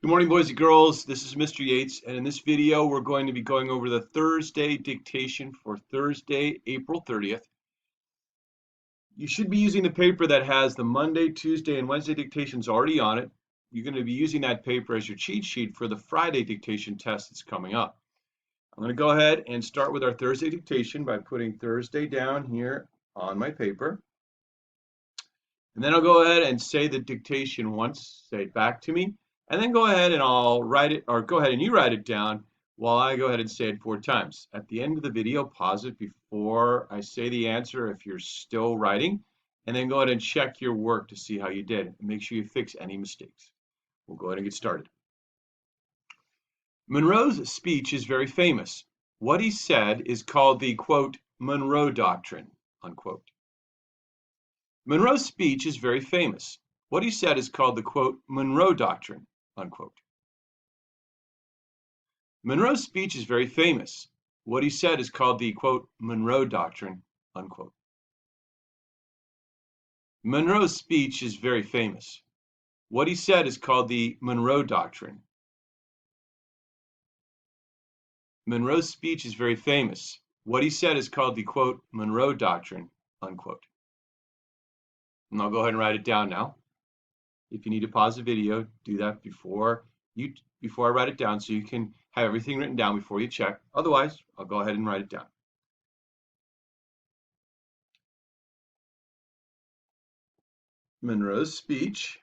Good morning, boys and girls. This is Mr. Yates, and in this video, we're going to be going over the Thursday dictation for Thursday, April 30th. You should be using the paper that has the Monday, Tuesday, and Wednesday dictations already on it. You're going to be using that paper as your cheat sheet for the Friday dictation test that's coming up. I'm going to go ahead and start with our Thursday dictation by putting Thursday down here on my paper. And then I'll go ahead and say the dictation once, say it back to me, and then go ahead and I'll write it, or go ahead and you write it down while I go ahead and say it 4 times. At the end of the video, pause it before I say the answer if you're still writing, and then go ahead and check your work to see how you did, and make sure you fix any mistakes. We'll go ahead and get started. Monroe's speech is very famous. What he said is called the, quote, Monroe Doctrine, unquote. Monroe's speech is very famous. What he said is called the, quote, Monroe Doctrine, unquote. Monroe's speech is very famous. What he said is called the, quote, Monroe Doctrine, unquote. Monroe's speech is very famous. What he said is called the Monroe Doctrine. Monroe's speech is very famous. What he said is called the, quote, Monroe Doctrine, unquote. And I'll go ahead and write it down now. If you need to pause the video, do that before I write it down so you can have everything written down before you check. Otherwise, I'll go ahead and write it down. Monroe's speech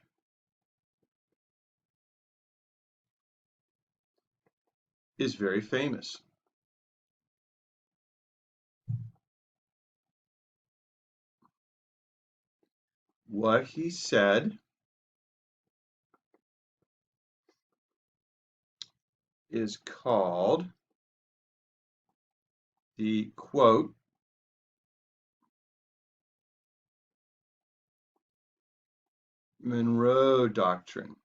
is very famous. What he said is called the, quote, Monroe Doctrine,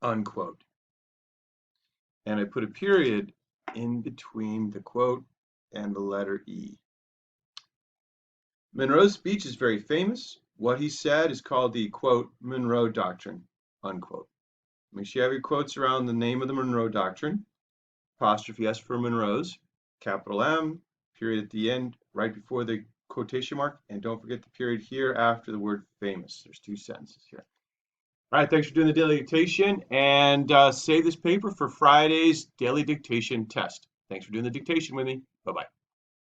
unquote. And I put a period in between the quote and the letter E. Monroe's speech is very famous. What he said is called the, quote, Monroe Doctrine, unquote. Make sure you have your quotes around the name of the Monroe Doctrine. Apostrophe S for Monroe's, capital M, period at the end, right before the quotation mark, and don't forget the period here after the word famous. There's 2 sentences here. All right, thanks for doing the daily dictation, and save this paper for Friday's daily dictation test. Thanks for doing the dictation with me. Bye-bye.